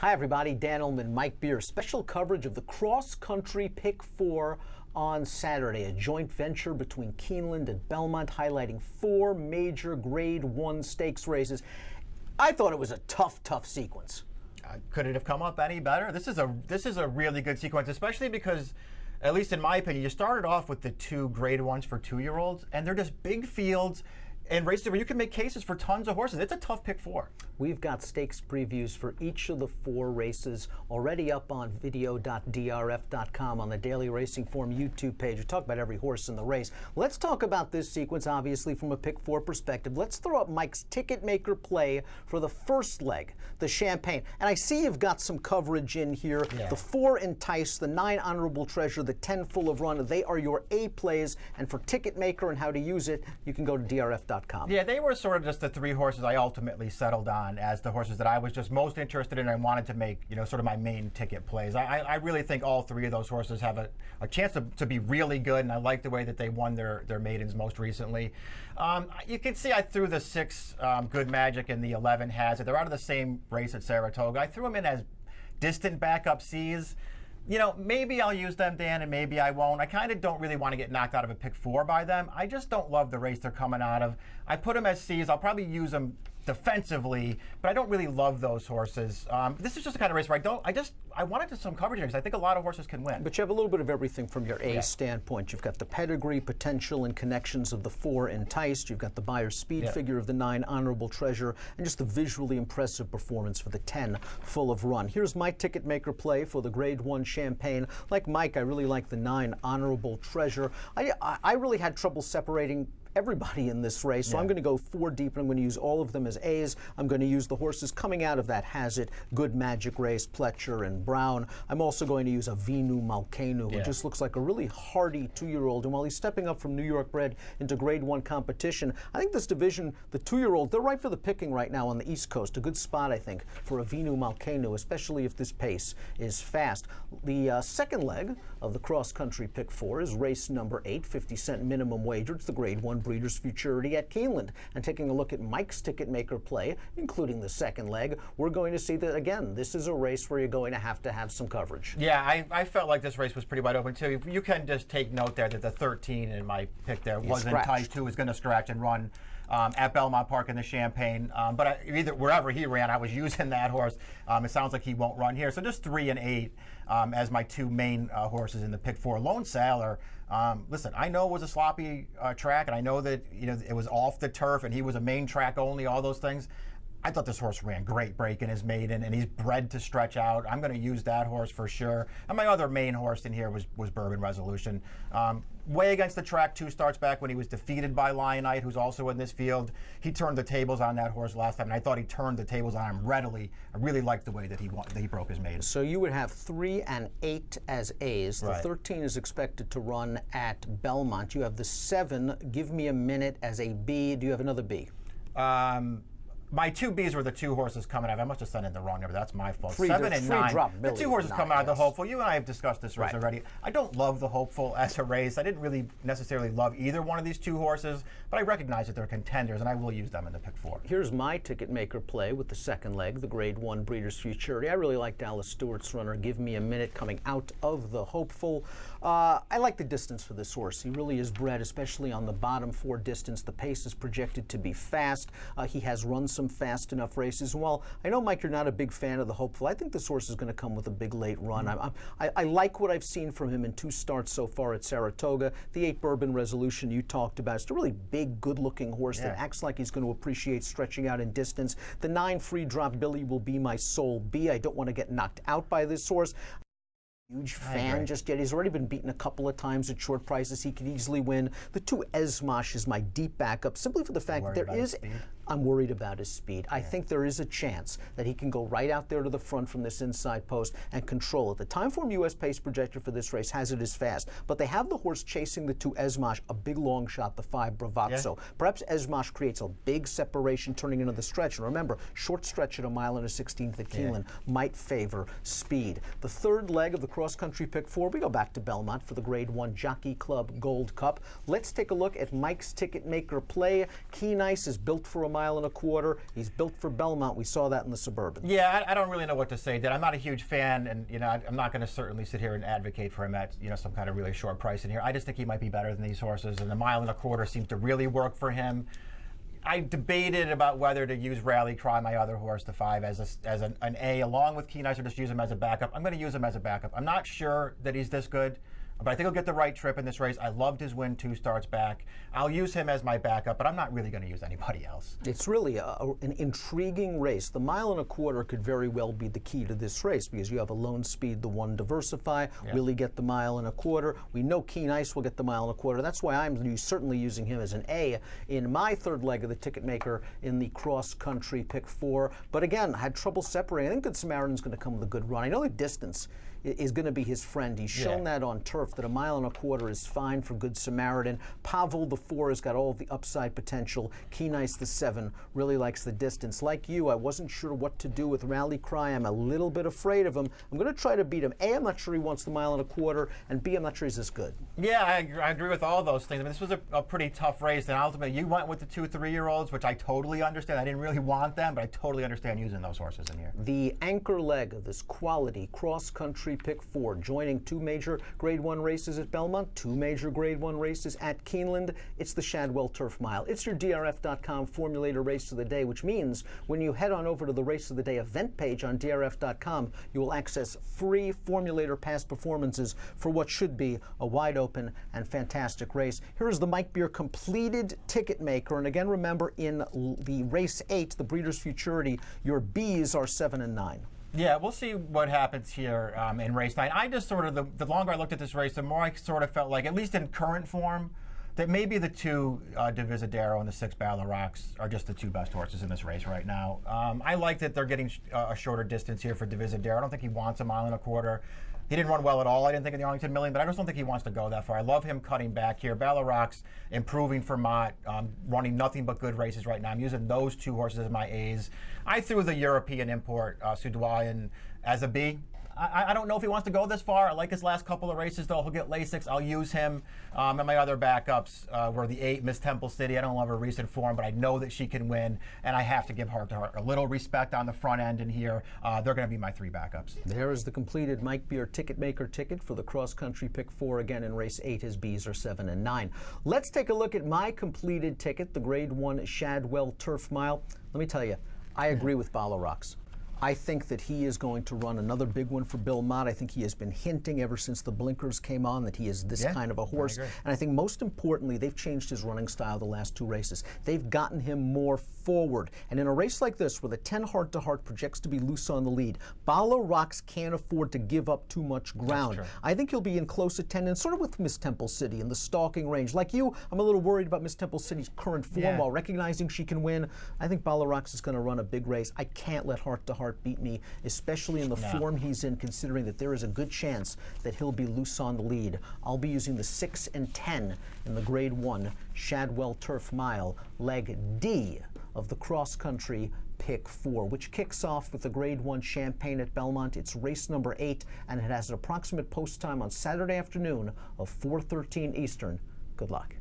Hi everybody, Dan Illman, Mike Beer. Special coverage of the cross-country Pick 4 on Saturday, a joint venture between Keeneland and Belmont highlighting 4 major Grade 1 stakes races. I thought it was a tough sequence. Could it have come up any better? This is a really good sequence, especially because, at least in my opinion, you started off with the 2 Grade 1s for 2-year-olds, and they're just big fields and races where you can make cases for tons of horses. It's a tough Pick 4. We've got stakes previews for each of the 4 races already up on video.drf.com on the Daily Racing Form YouTube page. We talk about every horse in the race. Let's talk about this sequence, obviously, from a Pick 4 perspective. Let's throw up Mike's Ticketmaker play for the first leg, the Champagne. And I see you've got some coverage in here. Yeah. The 4 Entice, the 9 Honorable Treasure, the 10 Full of Run. They are your A plays. And for Ticketmaker and how to use it, you can go to drf.com. Yeah, they were sort of just the 3 horses I ultimately settled on as the horses that I was just most interested in and wanted to make, sort of my main ticket plays. I really think all 3 of those horses have a chance to be really good, and I like the way that they won their maidens most recently. You can see I threw the 6 Good Magic and the 11 Hazard. They're out of the same race at Saratoga. I threw them in as distant backup C's. Maybe I'll use them, Dan, and maybe I won't. I kind of don't really want to get knocked out of a Pick 4 by them. I just don't love the race they're coming out of. I put them as C's. I'll probably use them defensively, but I don't really love those horses. This is just the kind of race where I wanted some coverage here because I think a lot of horses can win. But you have a little bit of everything from your A standpoint. You've got the pedigree, potential, and connections of the 4 Enticed. You've got the buyer speed figure of the 9 Honorable Treasure, and just the visually impressive performance for the 10 Full of Run. Here's my Ticketmaker play for the Grade 1 Champagne. Like Mike, I really like the 9 Honorable Treasure. I really had trouble separating everybody in this race, so I'm going to go 4 deep, and I'm going to use all of them as A's. I'm going to use the horses coming out of that Hazard, Good Magic race, Pletcher and Brown. I'm also going to use a Vinu Malkenu, who just looks like a really hardy 2-year-old, and while he's stepping up from New York bred into Grade 1 competition, I think this division, the 2-year-old, they're right for the picking right now on the East Coast. A good spot, I think, for a Vinu Malkenu, especially if this pace is fast. The second leg of the cross-country Pick 4 is race number 8, 50-cent minimum wager. It's the Grade 1 Breeders' Futurity at Keeneland. And taking a look at Mike's Ticketmaker play, including the second leg, we're going to see that, again, this is a race where you're going to have some coverage. Yeah, I felt like this race was pretty wide open, too. You can just take note there that the 13 in my pick there was Enticed, who was going to scratch and run at Belmont Park in the Champagne. But either wherever he ran, I was using that horse. It sounds like he won't run here. So just 3 and 8 as my 2 main horses in the Pick 4. Lone Sailor, listen, I know it was a sloppy track, and I know that it was off the turf, and he was a main track only, all those things. I thought this horse ran great breaking his maiden, and he's bred to stretch out. I'm going to use that horse for sure. And my other main horse in here was Bourbon Resolution. Way against the track 2 starts back when he was defeated by Lionite, who's also in this field. He turned the tables on that horse last time, and I thought he turned the tables on him readily. I really liked the way that he broke his maiden. So you would have 3 and 8 as A's. The 13 is expected to run at Belmont. You have the 7, Give Me a Minute, as a B. Do you have another B? My 2 B's were the 2 horses coming out. I must have sent in the wrong number. That's my fault. 7 and 9. The 2 horses coming out of the Hopeful. You and I have discussed this race already. I don't love the Hopeful as a race. I didn't really necessarily love either one of these 2 horses, but I recognize that they're contenders, and I will use them in the Pick 4. Here's my Ticketmaker play with the second leg, the Grade 1 Breeders' Futurity. I really like Dallas Stewart's runner, Give Me a Minute, coming out of the Hopeful. I like the distance for this horse. He really is bred, especially on the bottom 4 distance. The pace is projected to be fast. He has run some fast enough races. And while I know, Mike, you're not a big fan of the Hopeful, I think this horse is going to come with a big late run. I like what I've seen from him in 2 starts so far at Saratoga. The 8 Bourbon Resolution you talked about. It's a really big, good-looking horse that acts like he's going to appreciate stretching out in distance. The 9 Free Drop Billy will be my sole B. I don't want to get knocked out by this horse. Huge fan just yet. He's already been beaten a couple of times at short prices. He could easily win. The 2 Esmosh is my deep backup, simply for the fact that there is I'm worried about his speed. I think there is a chance that he can go right out there to the front from this inside post and control it. The Timeform U.S. pace projector for this race has it as fast, but they have the horse chasing the 2 Esmosh, a big long shot, the 5 Bravazzo. Perhaps Esmosh creates a big separation turning into the stretch. And remember, short stretch at 1 mile and a 16th at Keeneland might favor speed. The third leg of the cross-country pick 4, we go back to Belmont for the Grade 1 Jockey Club Gold Cup. Let's take a look at Mike's Ticketmaker play. Keen Ice is built for a mile and a quarter. He's built for Belmont. We saw that in the Suburban. Yeah, I don't really know what to say, Dad. I'm not a huge fan, and I'm not going to certainly sit here and advocate for him at some kind of really short price in here. I just think he might be better than these horses, and the mile and a quarter seems to really work for him. I debated about whether to use Rally Cry, my other horse, the 5, as an A along with Keen Ice, or just use him as a backup. I'm going to use him as a backup. I'm not sure that he's this good, but I think he'll get the right trip in this race. I loved his win 2 starts back. I'll use him as my backup, but I'm not really going to use anybody else. It's really an intriguing race. The mile and a quarter could very well be the key to this race because you have a Lone Speed, the 1 Diversify, Will he get the mile and a quarter? We know Keen Ice will get the mile and a quarter. That's why I'm certainly using him as an A in my third leg of the Ticketmaker in the cross-country pick 4. But again, I had trouble separating. I think Good Samaritan's going to come with a good run. I know the distance is going to be his friend. He's shown that on turf, that a mile and a quarter is fine for Good Samaritan. Pavel, the 4, has got all the upside potential. Keen Ice, the 7, really likes the distance. Like you, I wasn't sure what to do with Rally Cry. I'm a little bit afraid of him. I'm going to try to beat him. A, I'm not sure he wants the mile and a quarter, and B, I'm not sure he's this good. Yeah, I agree with all those things. I mean, this was a pretty tough race, and ultimately you went with the 2 3-year-olds, which I totally understand. I didn't really want them, but I totally understand using those horses in here. The anchor leg of this quality cross-country pick 4, joining 2 major Grade 1 races at Belmont, 2 major Grade 1 races at Keeneland. It's the Shadwell Turf Mile. It's your DRF.com formulator race of the day, which means when you head on over to the race of the day event page on DRF.com, you will access free formulator past performances for what should be a wide open and fantastic race. Here is the Mike Beer completed ticket maker. And again, remember, in the race 8, the Breeders' Futurity, your Bs are 7 and 9. Yeah, we'll see what happens here in race 9. I just sort of, the longer I looked at this race, the more I sort of felt like, at least in current form, that maybe the 2 Divisadero and the 6 Battle Rocks are just the 2 best horses in this race right now. I like that they're getting a shorter distance here for Divisadero. I don't think he wants a mile and a quarter. He didn't run well at all, I didn't think, in the Arlington Million, but I just don't think he wants to go that far. I love him cutting back here. Battle Rocks improving for Mott, running nothing but good races right now. I'm using those 2 horses as my A's. I threw the European import, Soudoyen, as a B. I don't know if he wants to go this far. I like his last couple of races, though. He'll get Lasix. I'll use him. And my other backups were the 8, Miss Temple City. I don't love her recent form, but I know that she can win, and I have to give Heart to Heart a little respect on the front end in here. They're going to be my 3 backups. There is the completed Mike Beer Ticketmaker ticket for the cross-country pick 4. Again, in race 8, his Bs are 7 and 9. Let's take a look at my completed ticket, the Grade 1 Shadwell Turf Mile. Let me tell you, I agree with Battle Rocks. I think that he is going to run another big one for Bill Mott. I think he has been hinting ever since the blinkers came on that he is this kind of a horse. And I think most importantly, they've changed his running style the last 2 races. They've gotten him more forward. And in a race like this, where the 10 Heart to Heart projects to be loose on the lead, Battle Rocks can't afford to give up too much ground. I think he'll be in close attendance, sort of with Miss Temple City in the stalking range. Like you, I'm a little worried about Miss Temple City's current form while recognizing she can win. I think Battle Rocks is going to run a big race. I can't let Heart to Heart beat me, especially in the form he's in, considering that there is a good chance that he'll be loose on the lead. I'll be using the 6 and 10 in the Grade 1 Shadwell Turf Mile, leg D of the cross-country pick 4, which kicks off with the Grade 1 Champagne at Belmont. It's race number 8, and it has an approximate post time on Saturday afternoon of 4:13 Eastern. Good luck.